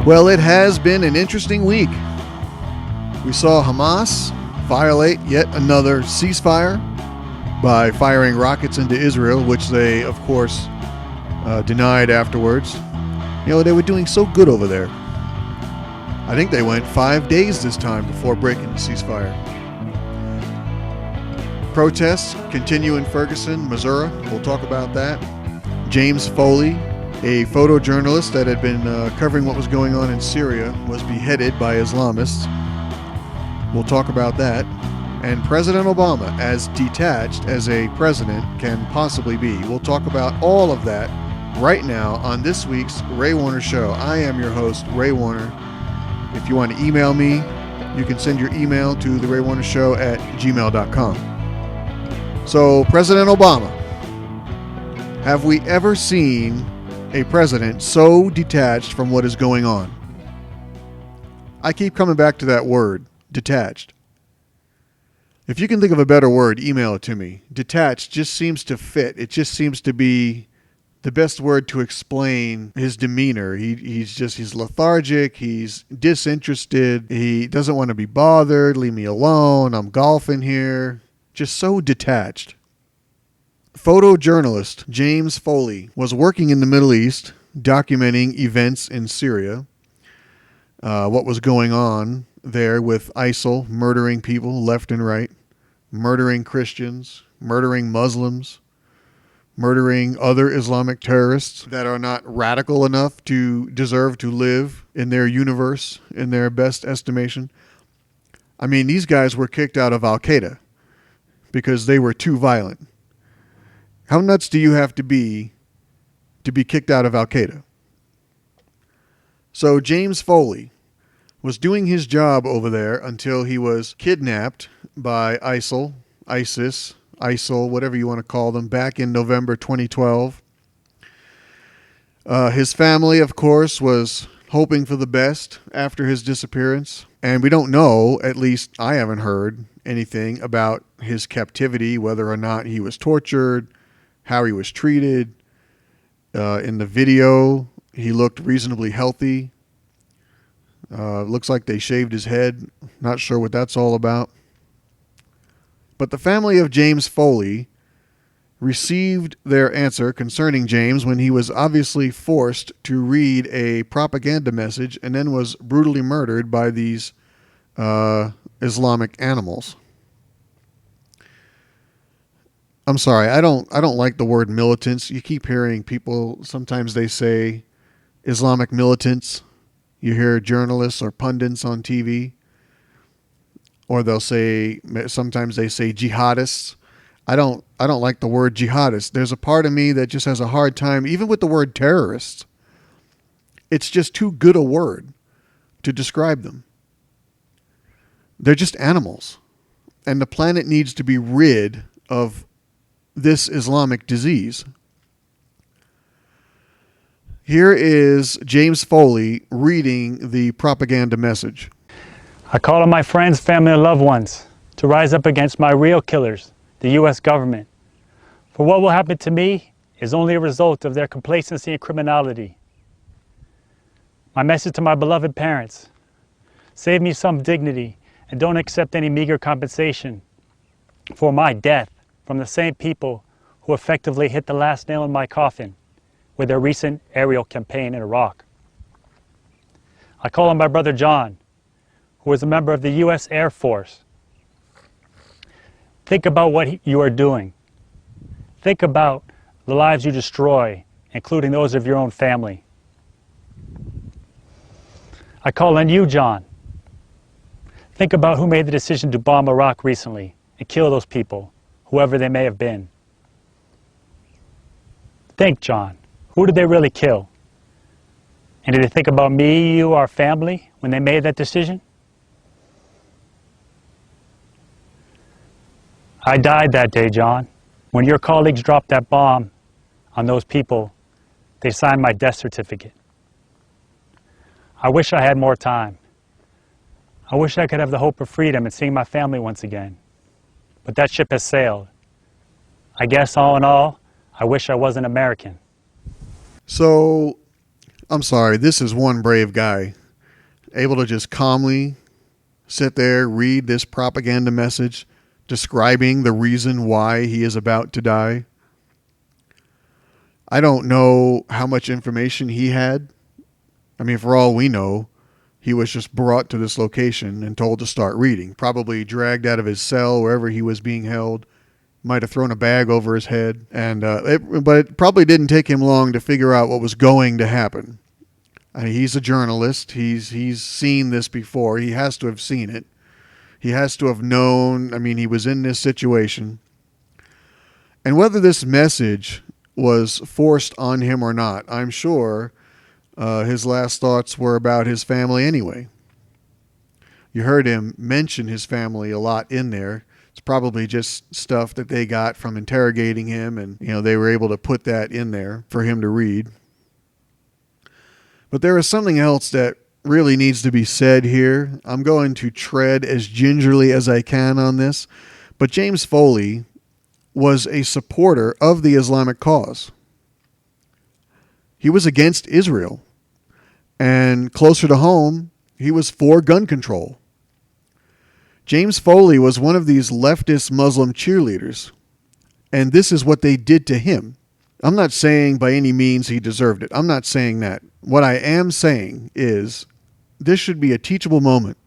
Well, it has been an interesting week. We saw Hamas violate yet another ceasefire by firing rockets into Israel, which they, of course, denied afterwards. You know, they were doing so good over there. I think they went 5 days this time before breaking the ceasefire. Protests continue in Ferguson, Missouri. We'll talk about that. James Foley, a photojournalist that had been covering what was going on in Syria, was beheaded by Islamists. We'll talk about that. And President Obama, as detached as a president can possibly be. We'll talk about all of that right now on this week's Ray Warner Show. I am your host, Ray Warner. If you want to email me, you can send your email to theraywarnershow@gmail.com. So, President Obama, have we ever seen a president so detached from what is going on? I keep coming back to that word, detached. If you can think of a better word, email it to me. Detached just seems to fit. It just seems to be the best word to explain his demeanor. He's lethargic. He's disinterested. He doesn't want to be bothered. Leave me alone. I'm golfing here. Just so detached. Photojournalist James Foley was working in the Middle East, documenting events in Syria, what was going on there with ISIL murdering people left and right, murdering Christians, murdering Muslims, murdering other Islamic terrorists that are not radical enough to deserve to live in their universe, in their best estimation. I mean, these guys were kicked out of Al-Qaeda because they were too violent. How nuts do you have to be kicked out of Al-Qaeda? So James Foley was doing his job over there until he was kidnapped by ISIL, ISIS, ISIL, whatever you want to call them, back in November 2012. His family, of course, was hoping for the best after his disappearance. And we don't know, at least I haven't heard anything about his captivity, whether or not he was tortured, how he was treated. In the video, he looked reasonably healthy. Looks like they shaved his head. Not sure what that's all about. But the family of James Foley received their answer concerning James when he was obviously forced to read a propaganda message and then was brutally murdered by these Islamic animals. I'm sorry, I don't like the word militants. You keep hearing people, sometimes they say Islamic militants. You hear journalists or pundits on TV. Or they'll say, sometimes they say jihadists. I don't like the word jihadist. There's a part of me that just has a hard time, even with the word terrorists. It's just too good a word to describe them. They're just animals. And the planet needs to be rid of this Islamic disease. Here is James Foley reading the propaganda message. I call on my friends, family, and loved ones to rise up against my real killers, the U.S. government. For what will happen to me is only a result of their complacency and criminality. My message to my beloved parents: save me some dignity and don't accept any meager compensation for my death from the same people who effectively hit the last nail in my coffin with their recent aerial campaign in Iraq. I call on my brother John, who is a member of the U.S. Air Force. Think about what you are doing. Think about the lives you destroy, including those of your own family. I call on you, John. Think about who made the decision to bomb Iraq recently and kill those people, whoever they may have been. Think, John, who did they really kill? And did they think about me, you, our family, when they made that decision? I died that day, John. When your colleagues dropped that bomb on those people, they signed my death certificate. I wish I had more time. I wish I could have the hope of freedom and seeing my family once again. But that ship has sailed. I guess all in all, I wish I wasn't American. So I'm sorry, this is one brave guy able to just calmly sit there, read this propaganda message describing the reason why he is about to die. I don't know how much information he had. I mean, for all we know, he was just brought to this location and told to start reading, probably dragged out of his cell wherever he was being held, might have thrown a bag over his head, but it probably didn't take him long to figure out what was going to happen. I mean, he's a journalist. He's seen this before. He has to have seen it. He has to have known. I mean, he was in this situation. And whether this message was forced on him or not, I'm sure his last thoughts were about his family anyway. You heard him mention his family a lot in there. It's probably just stuff that they got from interrogating him, and they were able to put that in there for him to read. But there is something else that really needs to be said here. I'm going to tread as gingerly as I can on this, but James Foley was a supporter of the Islamic cause. He was against Israel, and closer to home, he was for gun control. James Foley was one of these leftist Muslim cheerleaders, and this is what they did to him. I'm not saying by any means he deserved it. I'm not saying that. What I am saying is this should be a teachable moment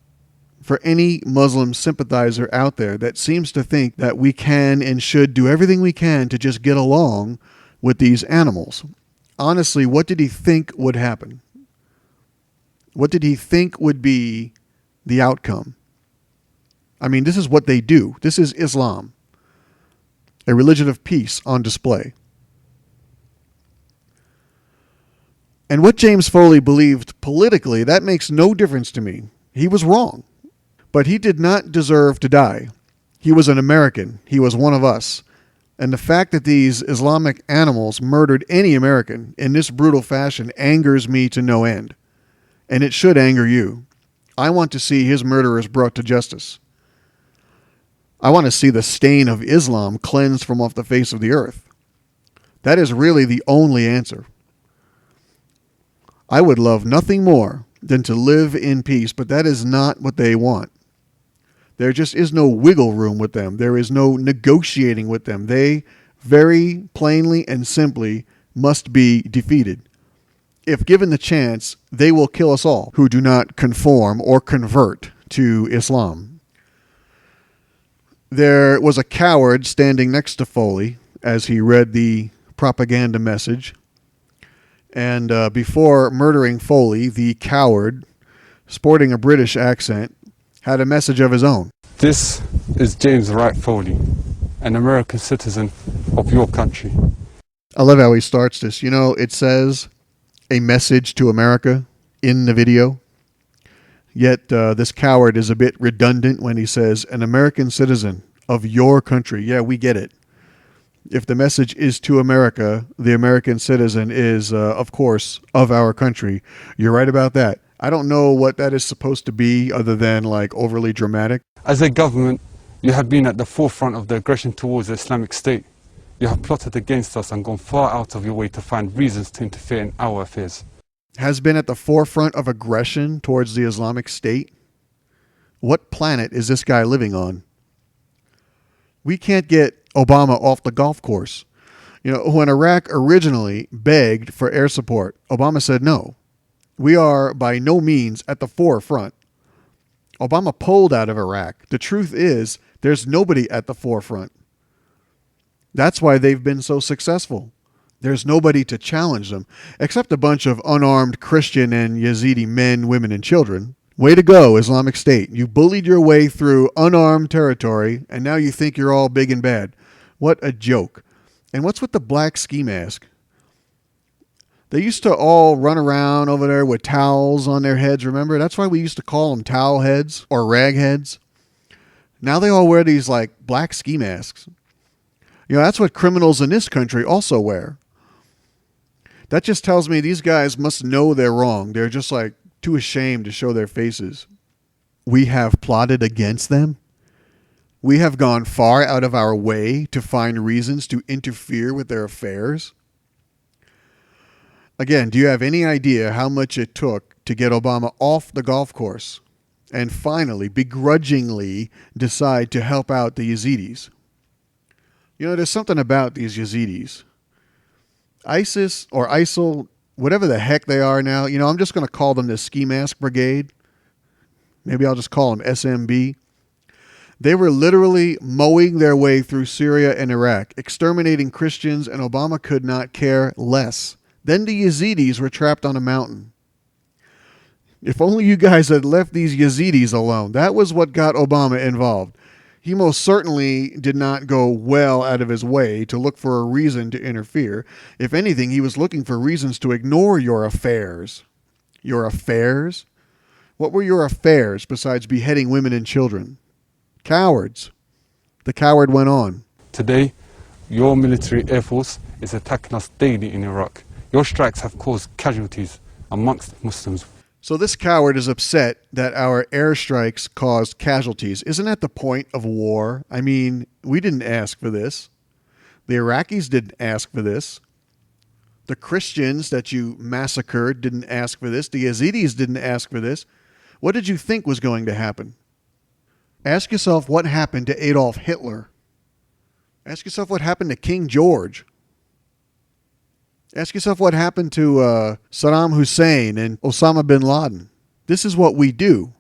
for any Muslim sympathizer out there that seems to think that we can and should do everything we can to just get along with these animals. Honestly, what did he think would happen? What did he think would be the outcome? I mean, this is what they do. This is Islam, a religion of peace on display. And what James Foley believed politically, that makes no difference to me. He was wrong. But he did not deserve to die. He was an American. He was one of us. And the fact that these Islamic animals murdered any American in this brutal fashion angers me to no end. And it should anger you. I want to see his murderers brought to justice. I want to see the stain of Islam cleansed from off the face of the earth. That is really the only answer. I would love nothing more than to live in peace, but that is not what they want. There just is no wiggle room with them. There is no negotiating with them. They very plainly and simply must be defeated. If given the chance, they will kill us all who do not conform or convert to Islam. There was a coward standing next to Foley as he read the propaganda message. And before murdering Foley, the coward, sporting a British accent, had a message of his own. This is James Wright Foley, an American citizen of your country. I love how he starts this. It says a message to America in the video. Yet this coward is a bit redundant when he says an American citizen of your country. Yeah, we get it. If the message is to America, the American citizen is, of course, of our country. You're right about that. I don't know what that is supposed to be other than overly dramatic. As a government, you have been at the forefront of the aggression towards the Islamic State. You have plotted against us and gone far out of your way to find reasons to interfere in our affairs. Has been at the forefront of aggression towards the Islamic State? What planet is this guy living on? We can't get Obama off the golf course. When Iraq originally begged for air support, Obama said no. We are by no means at the forefront. Obama pulled out of Iraq. The truth is, there's nobody at the forefront. That's why they've been so successful. There's nobody to challenge them, except a bunch of unarmed Christian and Yazidi men, women, and children. Way to go, Islamic State. You bullied your way through unarmed territory, and now you think you're all big and bad. What a joke. And what's with the black ski mask? They used to all run around over there with towels on their heads, remember? That's why we used to call them towel heads or rag heads. Now they all wear these black ski masks. That's what criminals in this country also wear. That just tells me these guys must know they're wrong. They're just too ashamed to show their faces. We have plotted against them. We have gone far out of our way to find reasons to interfere with their affairs. Again, do you have any idea how much it took to get Obama off the golf course and finally, begrudgingly, decide to help out the Yazidis? You know, there's something about these Yazidis. ISIS or ISIL, whatever the heck they are now, you know, I'm just going to call them the Ski Mask Brigade. Maybe I'll just call them SMB. They were literally mowing their way through Syria and Iraq, exterminating Christians, and Obama could not care less. Then the Yazidis were trapped on a mountain. If only you guys had left these Yazidis alone. That was what got Obama involved. He most certainly did not go well out of his way to look for a reason to interfere. If anything, he was looking for reasons to ignore your affairs. Your affairs? What were your affairs besides beheading women and children? Cowards. The coward went on. Today, your military air force is attacking us daily in Iraq. Your strikes have caused casualties amongst Muslims. So this coward is upset that our airstrikes caused casualties. Isn't that the point of war? I mean, we didn't ask for this. The Iraqis didn't ask for this. The Christians that you massacred didn't ask for this. The Yazidis didn't ask for this. What did you think was going to happen? Ask yourself what happened to Adolf Hitler. Ask yourself what happened to King George. Ask yourself what happened to Saddam Hussein and Osama bin Laden. This is what we do.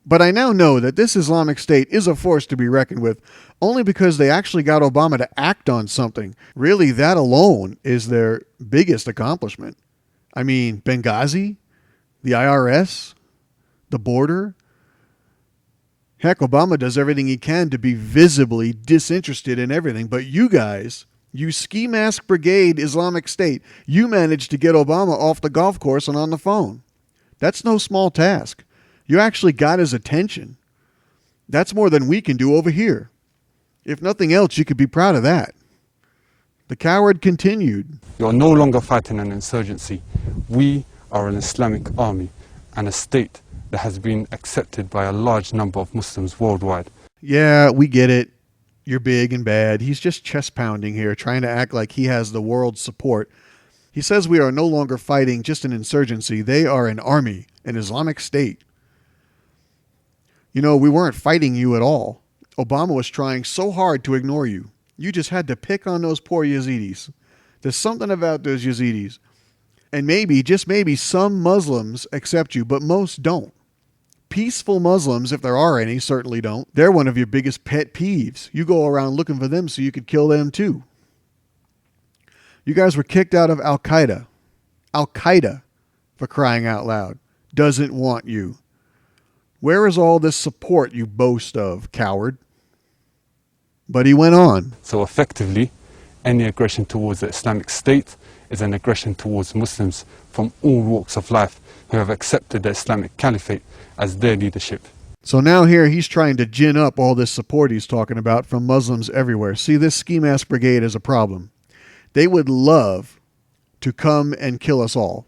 But I now know that this Islamic State is a force to be reckoned with only because they actually got Obama to act on something. Really, that alone is their biggest accomplishment. I mean, Benghazi, the IRS, the border. Heck, Obama does everything he can to be visibly disinterested in everything. But you guys, you Ski Mask Brigade Islamic State, you managed to get Obama off the golf course and on the phone. That's no small task. You actually got his attention. That's more than we can do over here. If nothing else, you could be proud of that. The coward continued. You're no longer fighting an insurgency. We are an Islamic army and a state that has been accepted by a large number of Muslims worldwide. Yeah, we get it. You're big and bad. He's just chest pounding here, trying to act like he has the world's support. He says we are no longer fighting just an insurgency. They are an army, an Islamic State. You know, we weren't fighting you at all. Obama was trying so hard to ignore you. You just had to pick on those poor Yazidis. There's something about those Yazidis. And maybe, just maybe, some Muslims accept you, but most don't. Peaceful Muslims, if there are any, certainly don't. They're one of your biggest pet peeves. You go around looking for them so you could kill them too. You guys were kicked out of Al-Qaeda. Al-Qaeda, for crying out loud, doesn't want you. Where is all this support you boast of, coward? But he went on. So effectively, any aggression towards the Islamic State is an aggression towards Muslims from all walks of life who have accepted the Islamic Caliphate as their leadership. So now here he's trying to gin up all this support he's talking about from Muslims everywhere. See, this Ski Mask Brigade is a problem. They would love to come and kill us all.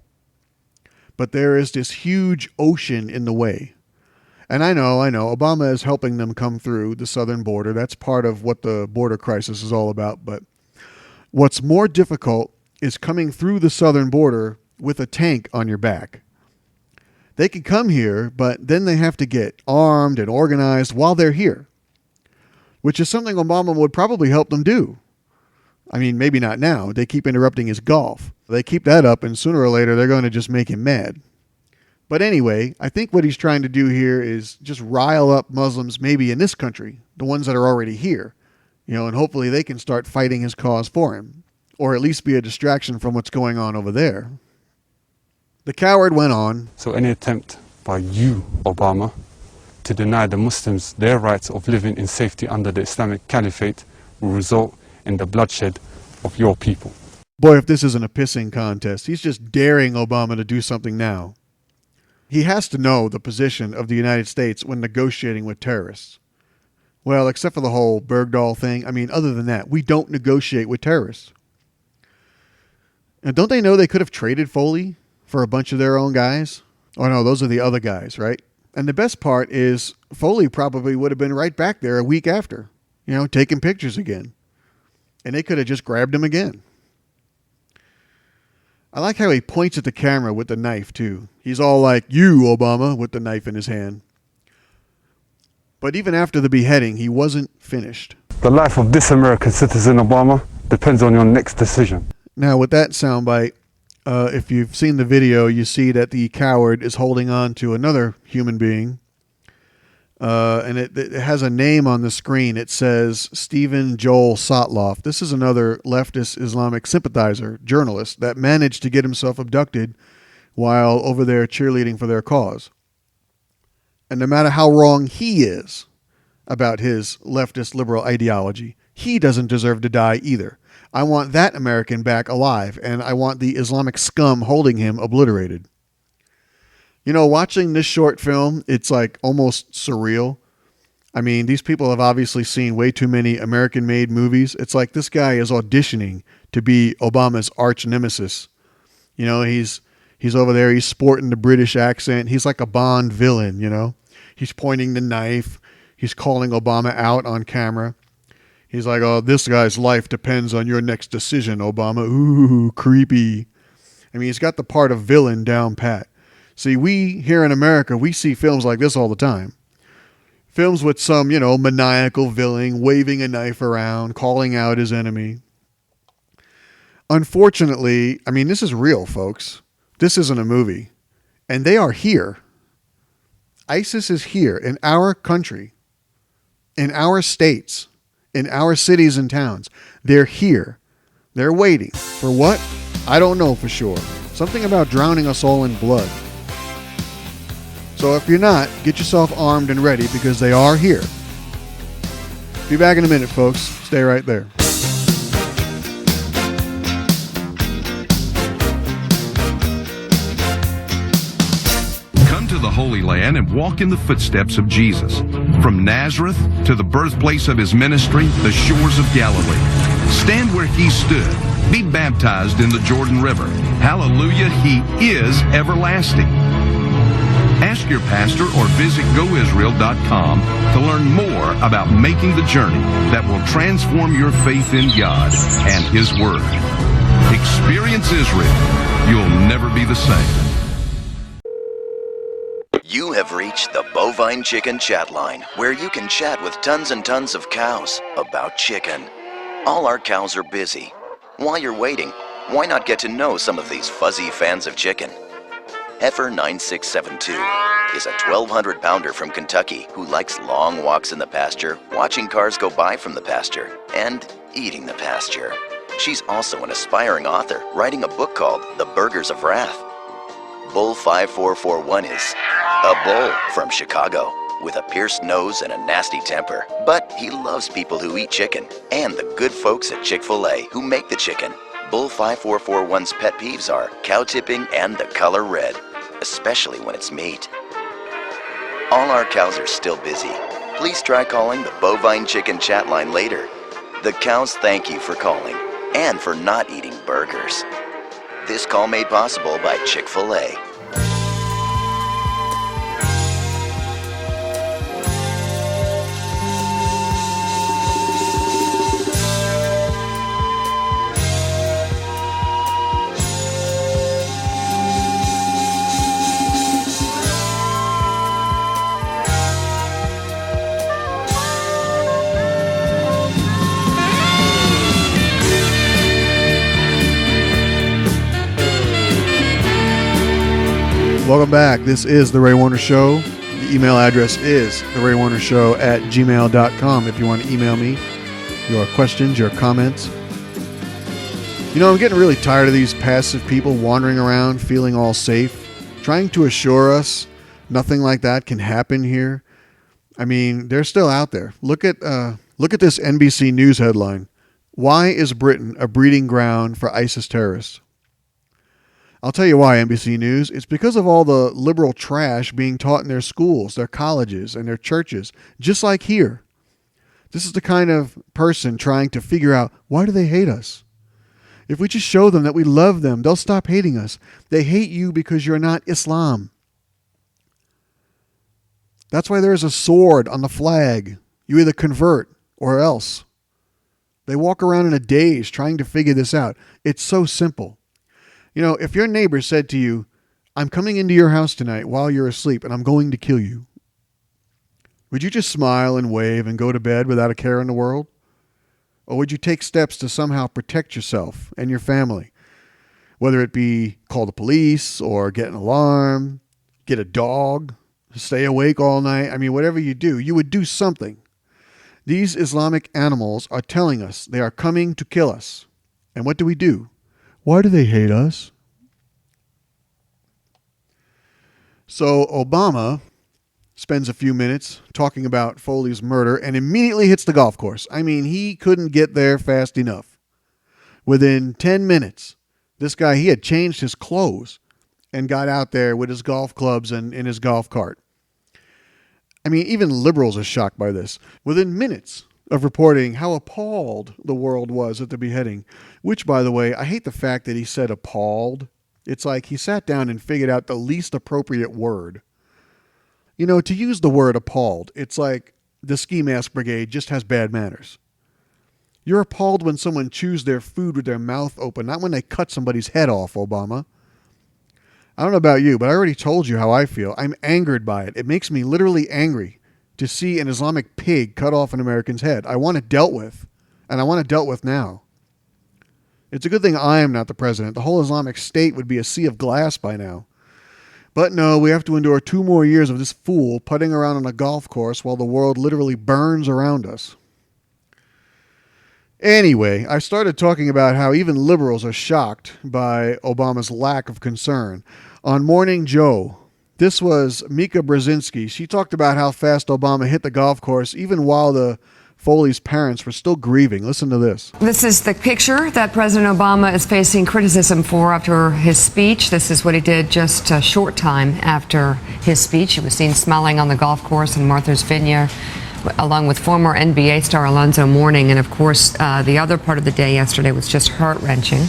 But there is this huge ocean in the way. And I know, Obama is helping them come through the southern border. That's part of what the border crisis is all about. But what's more difficult is coming through the southern border with a tank on your back. They can come here, but then they have to get armed and organized while they're here, which is something Obama would probably help them do. I mean, maybe not now. They keep interrupting his golf. They keep that up, and sooner or later, they're going to just make him mad. But anyway, I think what he's trying to do here is just rile up Muslims maybe in this country, the ones that are already here, and hopefully they can start fighting his cause for him, or at least be a distraction from what's going on over there. The coward went on. So any attempt by you, Obama, to deny the Muslims their rights of living in safety under the Islamic Caliphate will result in the bloodshed of your people. Boy, if this isn't a pissing contest, he's just daring Obama to do something now. He has to know the position of the United States when negotiating with terrorists. Well, except for the whole Bergdahl thing. I mean, other than that, we don't negotiate with terrorists. And don't they know they could have traded Foley for a bunch of their own guys? Oh no, those are the other guys, right? And the best part is Foley probably would have been right back there a week after, taking pictures again. And they could have just grabbed him again. I like how he points at the camera with the knife, too. He's all like, "You, Obama," with the knife in his hand. But even after the beheading, he wasn't finished. The life of this American citizen, Obama, depends on your next decision. Now, with that soundbite, if you've seen the video, you see that the coward is holding on to another human being. And it has a name on the screen. It says Stephen Joel Sotloff. This is another leftist Islamic sympathizer, journalist, that managed to get himself abducted while over there cheerleading for their cause. And no matter how wrong he is about his leftist liberal ideology, he doesn't deserve to die either. I want that American back alive, and I want the Islamic scum holding him obliterated. You know, watching this short film, it's like almost surreal. I mean, these people have obviously seen way too many American-made movies. It's like this guy is auditioning to be Obama's arch nemesis. You know, he's over there, he's sporting the British accent. He's like a Bond villain, you know. He's pointing the knife. He's calling Obama out on camera. He's like, "Oh, this guy's life depends on your next decision, Obama." Ooh, creepy. I mean, he's got the part of villain down pat. See, we here in America, we see films like this all the time. Films with some, you know, maniacal villain waving a knife around, calling out his enemy. Unfortunately, I mean, this is real, folks. This isn't a movie. And they are here. ISIS is here in our country, in our states, in our cities and towns. They're here. They're waiting. For what? I don't know for sure. Something about drowning us all in blood. So if you're not, get yourself armed and ready because they are here. Be back in a minute, folks. Stay right there. Come to the Holy Land and walk in the footsteps of Jesus. From Nazareth to the birthplace of his ministry, the shores of Galilee. Stand where he stood. Be baptized in the Jordan River. Hallelujah, he is everlasting. Ask your pastor or visit goisrael.com to learn more about making the journey that will transform your faith in God and his word. Experience Israel. You'll never be the same. You have reached the Bovine Chicken Chat Line, where you can chat with tons and tons of cows about chicken. All our cows are busy. While you're waiting, why not get to know some of these fuzzy fans of chicken? Heifer 9672 is a 1,200-pounder from Kentucky who likes long walks in the pasture, watching cars go by from the pasture, and eating the pasture. She's also an aspiring author, writing a book called The Burgers of Wrath. Bull 5441 is a bull from Chicago with a pierced nose and a nasty temper, but he loves people who eat chicken and the good folks at Chick-fil-A who make the chicken. Bull 5441's pet peeves are cow tipping and the color red, especially when it's meat. All our cows are still busy. Please try calling the Bovine Chicken Chat Line later. The cows thank you for calling and for not eating burgers. This call made possible by Chick-fil-A. Welcome back. This is The Ray Warner Show. The email address is theraywarnershow@gmail.com if you want to email me your questions, your comments. You know, I'm getting really tired of these passive people wandering around feeling all safe, trying to assure us nothing like that can happen here. I mean, they're still out there. Look at this NBC News headline. Why is Britain a breeding ground for ISIS terrorists? I'll tell you why, NBC News. It's because of all the liberal trash being taught in their schools, their colleges, and their churches, just like here. This is the kind of person trying to figure out, why do they hate us? If we just show them that we love them, they'll stop hating us. They hate you because you're not Islam. That's why there's a sword on the flag. You either convert or else. They walk around in a daze trying to figure this out. It's so simple. You know, if your neighbor said to you, I'm coming into your house tonight while you're asleep and I'm going to kill you, would you just smile and wave and go to bed without a care in the world? Or would you take steps to somehow protect yourself and your family? Whether it be call the police or get an alarm, get a dog, stay awake all night. I mean, whatever you do, you would do something. These Islamic animals are telling us they are coming to kill us. And what do? Why do they hate us? So Obama spends a few minutes talking about Foley's murder and immediately hits the golf course. I mean, he couldn't get there fast enough. Within 10 minutes, this guy, he had changed his clothes and got out there with his golf clubs and in his golf cart. I mean, even liberals are shocked by this. Within minutes of reporting how appalled the world was at the beheading, which, by the way, I hate the fact that he said appalled. It's like he sat down and figured out the least appropriate word. You know, to use the word appalled, it's like the ski mask brigade just has bad manners. You're appalled when someone chews their food with their mouth open, not when they cut somebody's head off, Obama. I don't know about you, but I already told you how I feel. I'm angered by it. It makes me literally angry to see an Islamic pig cut off an American's head. I want it dealt with, and I want it dealt with now. It's a good thing I am not the president. The whole Islamic State would be a sea of glass by now. But no, we have to endure 2 more years of this fool putting around on a golf course while the world literally burns around us. Anyway, I started talking about how even liberals are shocked by Obama's lack of concern. On Morning Joe, this was Mika Brzezinski. She talked about how fast Obama hit the golf course even while the Foley's parents were still grieving. Listen to this. This is the picture that President Obama is facing criticism for after his speech. This is what he did just a short time after his speech. He was seen smiling on the golf course in Martha's Vineyard, along with former NBA star Alonzo Mourning. And of course, the other part of the day yesterday was just heart-wrenching.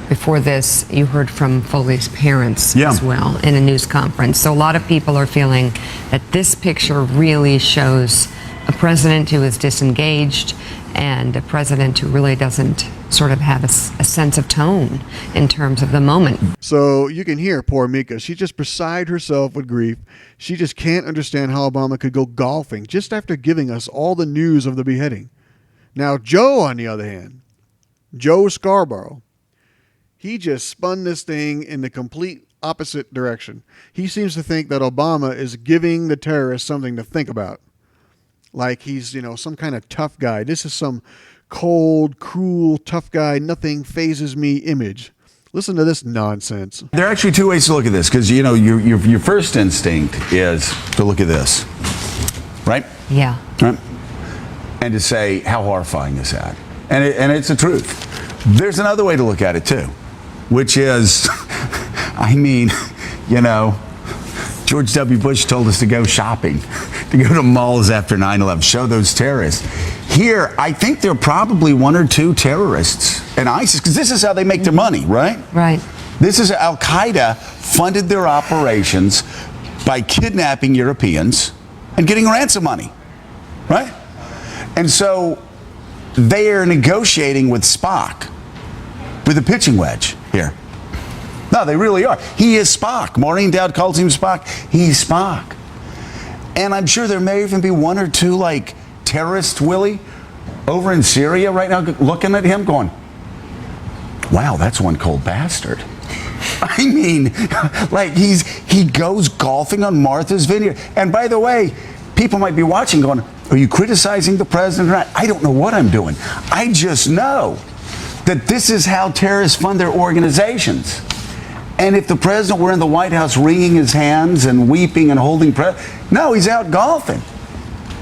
Before this, you heard from Foley's parents as well in a news conference. So a lot of people are feeling that this picture really shows a president who is disengaged and a president who really doesn't sort of have a sense of tone in terms of the moment. So you can hear poor Mika. She's just beside herself with grief. She just can't understand how Obama could go golfing just after giving us all the news of the beheading. Now, Joe, on the other hand, Joe Scarborough, he just spun this thing in the complete opposite direction. He seems to think that Obama is giving the terrorists something to think about. Like he's, you know, some kind of tough guy. This is some cold, cruel, tough guy, nothing phases me image. Listen to this nonsense. There are actually 2 ways to look at this, because, you know, your first instinct is to look at this, right? Yeah. Right? And to say, how horrifying is that? And it's the truth. There's another way to look at it, too, which is, I mean, you know, George W. Bush told us to go shopping, to go to malls after 9/11, show those terrorists. Here, I think there are probably 1 or 2 terrorists in ISIS, because this is how they make their money, right? Right. This is Al-Qaeda funded their operations by kidnapping Europeans and getting ransom money, right? And so they are negotiating with Spock, with a pitching wedge here. No, they really are. He is Spock. Maureen Dowd calls him Spock. He's Spock. And I'm sure there may even be 1 or 2, like, terrorists, Willie, over in Syria right now looking at him going, wow, that's one cold bastard. I mean, like, he goes golfing on Martha's Vineyard. And by the way, people might be watching going, are you criticizing the president or not? I don't know what I'm doing. I just know that this is how terrorists fund their organizations. And if the president were in the White House wringing his hands and weeping and holding no, he's out golfing.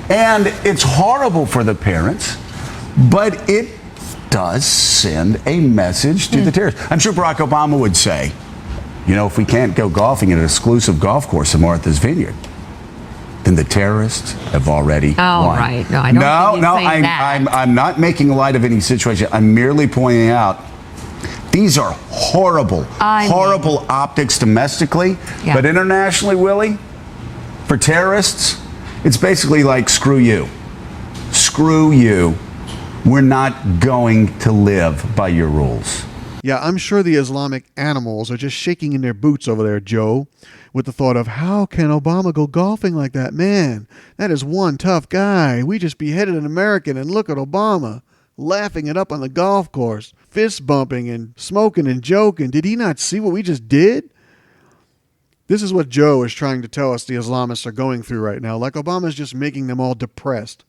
And it's horrible for the parents, but it does send a message to the terrorists. I'm sure Barack Obama would say, you know, if we can't go golfing at an exclusive golf course in Martha's Vineyard, then the terrorists have already won. Right. No, I don't think he's saying that. I'm not making light of any situation. I'm merely pointing out these are horrible optics domestically, but internationally, Willie, for terrorists, it's basically like, screw you. Screw you. We're not going to live by your rules. Yeah, I'm sure the Islamic animals are just shaking in their boots over there, Joe, with the thought of, how can Obama go golfing like that? Man, that is one tough guy. We just beheaded an American, and look at Obama laughing it up on the golf course, fist bumping and smoking and joking. Did he not see what we just did? This is what Joe is trying to tell us the Islamists are going through right now, like Obama's just making them all depressed.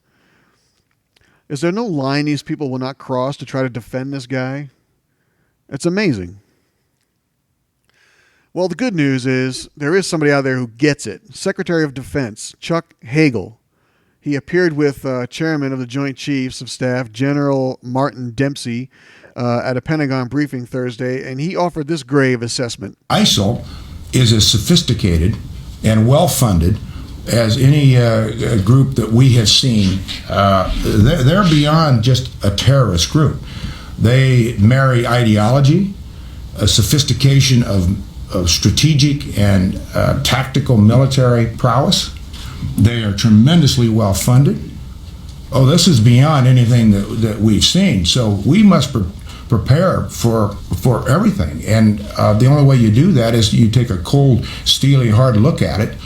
Is there no line these people will not cross to try to defend this guy? It's amazing. Well, the good news is there is somebody out there who gets it. Secretary of Defense Chuck Hagel. He appeared with Chairman of the Joint Chiefs of Staff, General Martin Dempsey, at a Pentagon briefing Thursday, and he offered this grave assessment. ISIL is as sophisticated and well-funded as any group that we have seen. They're beyond just a terrorist group. They marry ideology, a sophistication of strategic and tactical military prowess. They are tremendously well funded. Oh, this is beyond anything that we've seen. So we must prepare for everything. And the only way you do that is you take a cold, steely, hard look at it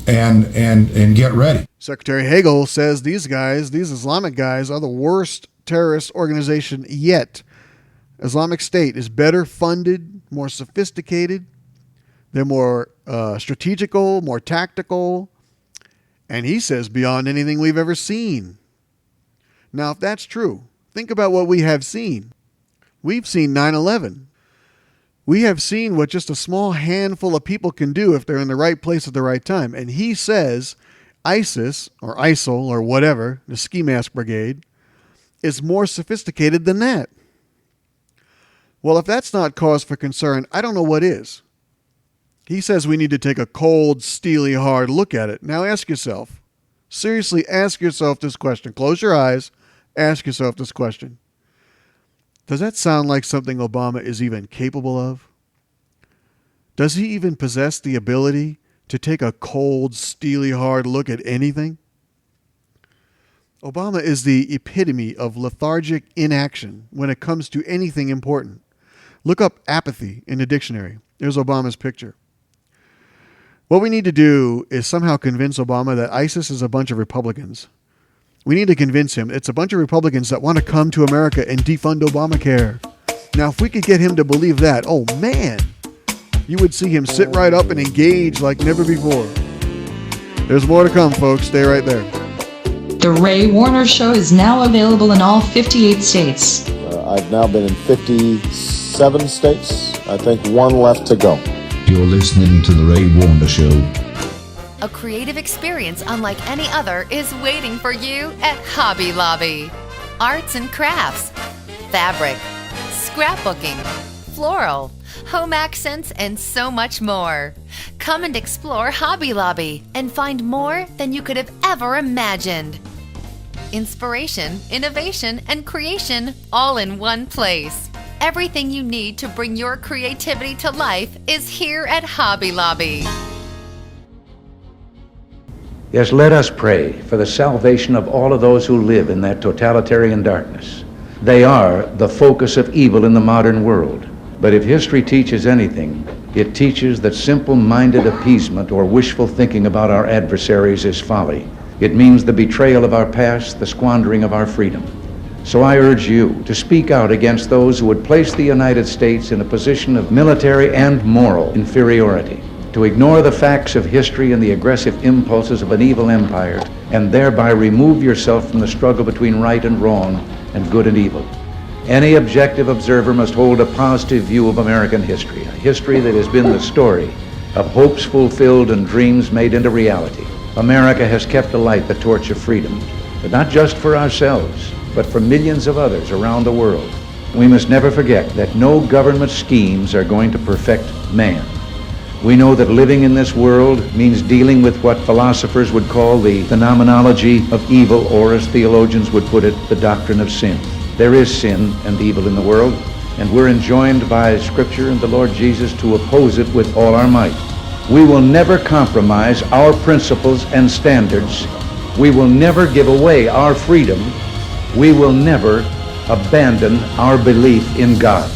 and get ready. Secretary Hagel says these Islamic guys, are the worst terrorist organization yet. Islamic State is better funded, more sophisticated. They're more strategical, more tactical. And he says beyond anything we've ever seen. Now, if that's true, think about what we have seen. We've seen 9/11. We have seen what just a small handful of people can do if they're in the right place at the right time. And he says ISIS, or ISIL, or whatever, the ski mask brigade, is more sophisticated than that. Well, if that's not cause for concern, I don't know what is. He says we need to take a cold, steely, hard look at it. Now ask yourself, seriously ask yourself this question. Close your eyes, ask yourself this question. Does that sound like something Obama is even capable of? Does he even possess the ability to take a cold, steely, hard look at anything? Obama is the epitome of lethargic inaction when it comes to anything important. Look up apathy in the dictionary. There's Obama's picture. What we need to do is somehow convince Obama that ISIS is a bunch of Republicans. We need to convince him it's a bunch of Republicans that want to come to America and defund Obamacare. Now, if we could get him to believe that, oh man, you would see him sit right up and engage like never before. There's more to come, folks. Stay right there. The Ray Warner Show is now available in all 58 states. I've now been in 57 states. I think one left to go. You're listening to The Ray Warner Show. A creative experience unlike any other is waiting for you at Hobby Lobby. Arts and crafts, fabric, scrapbooking, floral, home accents, and so much more. Come and explore Hobby Lobby and find more than you could have ever imagined. Inspiration, innovation, and creation all in one place. Everything you need to bring your creativity to life is here at Hobby Lobby. Yes, let us pray for the salvation of all of those who live in that totalitarian darkness. They are the focus of evil in the modern world. But if history teaches anything, it teaches that simple-minded appeasement or wishful thinking about our adversaries is folly. It means the betrayal of our past, the squandering of our freedom. So I urge you to speak out against those who would place the United States in a position of military and moral inferiority, to ignore the facts of history and the aggressive impulses of an evil empire, and thereby remove yourself from the struggle between right and wrong and good and evil. Any objective observer must hold a positive view of American history, a history that has been the story of hopes fulfilled and dreams made into reality. America has kept alight the torch of freedom, but not just for ourselves, but for millions of others around the world. We must never forget that no government schemes are going to perfect man. We know that living in this world means dealing with what philosophers would call the phenomenology of evil, or as theologians would put it, the doctrine of sin. There is sin and evil in the world, and we're enjoined by Scripture and the Lord Jesus to oppose it with all our might. We will never compromise our principles and standards. We will never give away our freedom. We will never abandon our belief in God.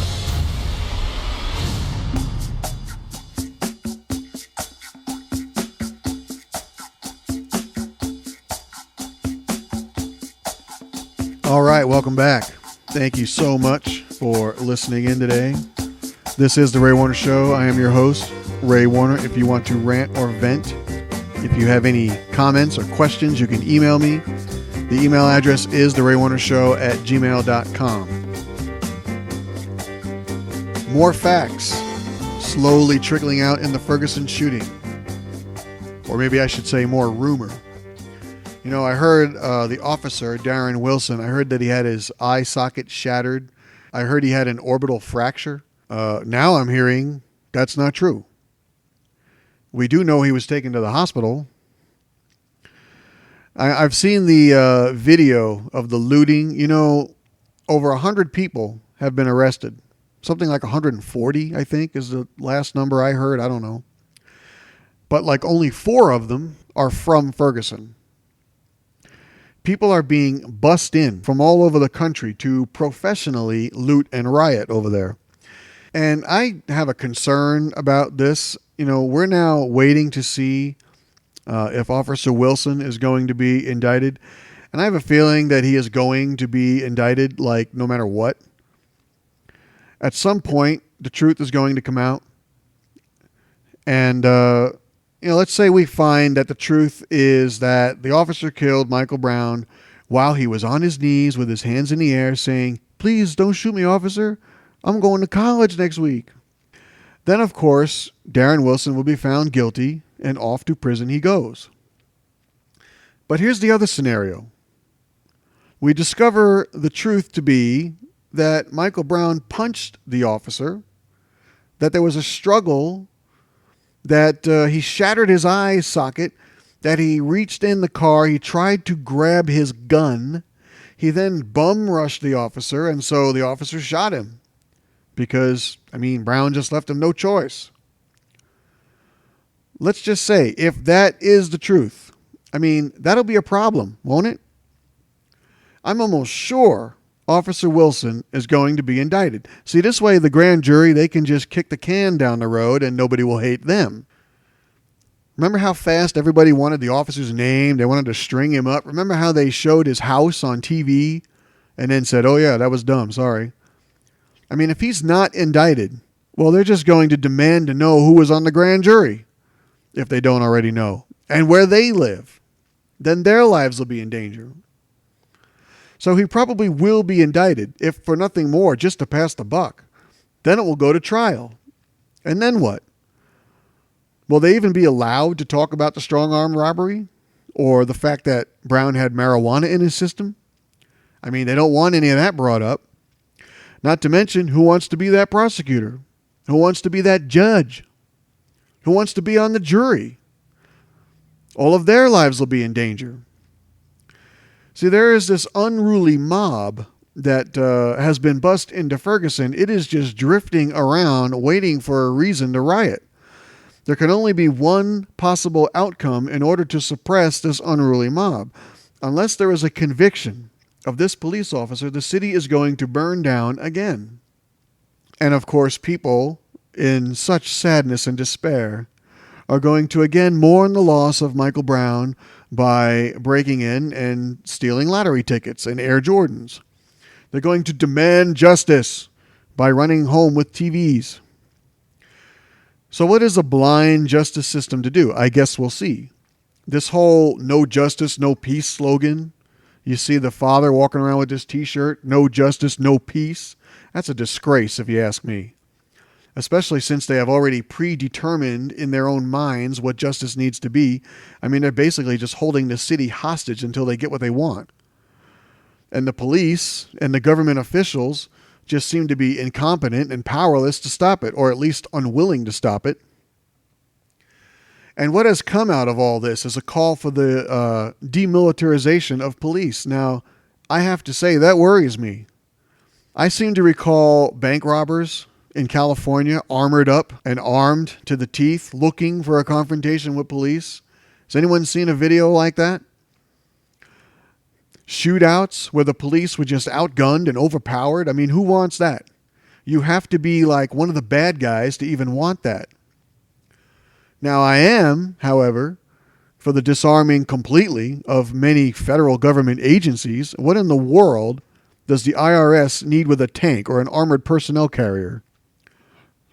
All right, welcome back. Thank you so much for listening in today. This is The Ray Warner Show. I am your host, Ray Warner. If you want to rant or vent, if you have any comments or questions, you can email me. The email address is theraywarnershow@gmail.com. More facts slowly trickling out in the Ferguson shooting. Or maybe I should say more rumor. You know, I heard the officer, Darren Wilson, I heard that he had his eye socket shattered. I heard he had an orbital fracture. Now I'm hearing that's not true. We do know he was taken to the hospital. I've seen the video of the looting. You know, over 100 people have been arrested. Something like 140, I think, is the last number I heard. I don't know. But like only 4 of them are from Ferguson. People are being bussed in from all over the country to professionally loot and riot over there. And I have a concern about this. You know, we're now waiting to see if Officer Wilson is going to be indicted. And I have a feeling that he is going to be indicted, like, no matter what. At some point, the truth is going to come out. And, let's say we find that the truth is that the officer killed Michael Brown while he was on his knees with his hands in the air saying, "Please don't shoot me, officer. I'm going to college next week." Then, of course, Darren Wilson will be found guilty and off to prison he goes. But here's the other scenario. We discover the truth to be that Michael Brown punched the officer, that there was a struggle, that he shattered his eye socket, that he reached in the car, he tried to grab his gun, he then bum rushed the officer, and so the officer shot him. Because, Brown just left him no choice. Let's just say, if that is the truth, that'll be a problem, won't it? I'm almost sure Officer Wilson is going to be indicted. See, this way the grand jury, they can just kick the can down the road and nobody will hate them. Remember how fast everybody wanted the officer's name? They wanted to string him up. Remember how they showed his house on TV and then said, "Oh yeah, that was dumb, sorry." If he's not indicted, well, they're just going to demand to know who was on the grand jury, if they don't already know, and where they live. Then their lives will be in danger. So he probably will be indicted, if for nothing more, just to pass the buck. Then it will go to trial. And then what? Will they even be allowed to talk about the strong arm robbery? Or the fact that Brown had marijuana in his system? They don't want any of that brought up. Not to mention, who wants to be that prosecutor? Who wants to be that judge? Who wants to be on the jury? All of their lives will be in danger. See, there is this unruly mob that has been bussed into Ferguson. It is just drifting around waiting for a reason to riot. There can only be one possible outcome in order to suppress this unruly mob. Unless there is a conviction of this police officer, the city is going to burn down again. And of course, people in such sadness and despair are going to again mourn the loss of Michael Brown by breaking in and stealing lottery tickets and Air Jordans. They're going to demand justice by running home with TVs. So what is a blind justice system to do? I guess we'll see. This whole no justice, no peace slogan, you see the father walking around with this t-shirt, no justice, no peace. That's a disgrace if you ask me. Especially since they have already predetermined in their own minds what justice needs to be. They're basically just holding the city hostage until they get what they want. And the police and the government officials just seem to be incompetent and powerless to stop it, or at least unwilling to stop it. And what has come out of all this is a call for the demilitarization of police. Now, I have to say, that worries me. I seem to recall bank robbers in California armored up and armed to the teeth, looking for a confrontation with police. Has anyone seen a video like that? Shootouts where the police were just outgunned and overpowered. Who wants that? You have to be like one of the bad guys to even want that. Now, I am, however, for the disarming completely of many federal government agencies. What in the world does the IRS need with a tank or an armored personnel carrier?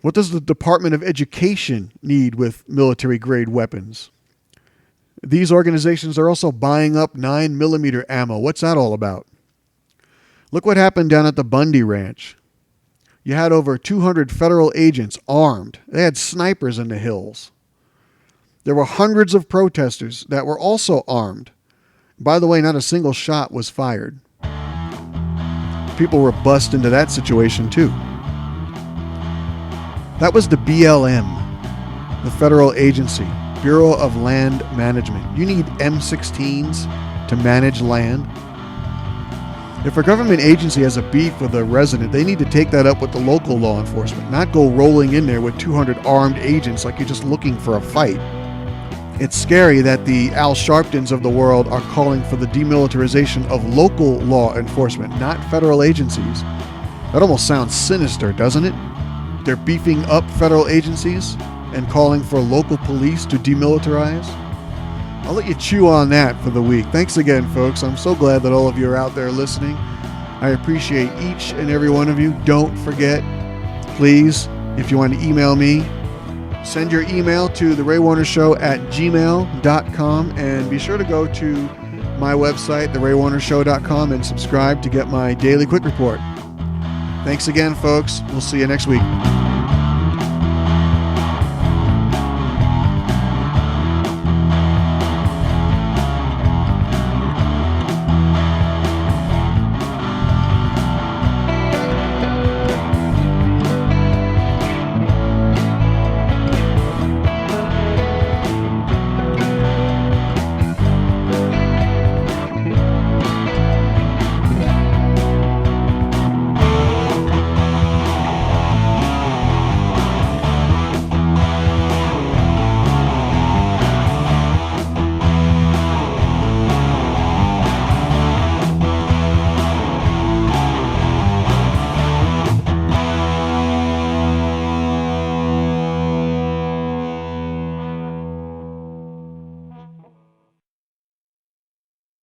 What does the Department of Education need with military-grade weapons? These organizations are also buying up 9mm ammo. What's that all about? Look what happened down at the Bundy Ranch. You had over 200 federal agents armed. They had snipers in the hills. There were hundreds of protesters that were also armed. By the way, not a single shot was fired. People were bussed into that situation too. That was the BLM, the federal agency, Bureau of Land Management. You need M16s to manage land. If a government agency has a beef with a resident, they need to take that up with the local law enforcement, not go rolling in there with 200 armed agents like you're just looking for a fight. It's scary that the Al Sharptons of the world are calling for the demilitarization of local law enforcement, not federal agencies. That almost sounds sinister, doesn't it? They're beefing up federal agencies and calling for local police to demilitarize. I'll let you chew on that for the week. Thanks again, folks. I'm so glad that all of you are out there listening. I appreciate each and every one of you. Don't forget, please, if you want to email me, send your email to the RayWarnerShow@gmail.com, and be sure to go to my website, theraywarnershow.com, and subscribe to get my daily quick report. Thanks again, folks. We'll see you next week.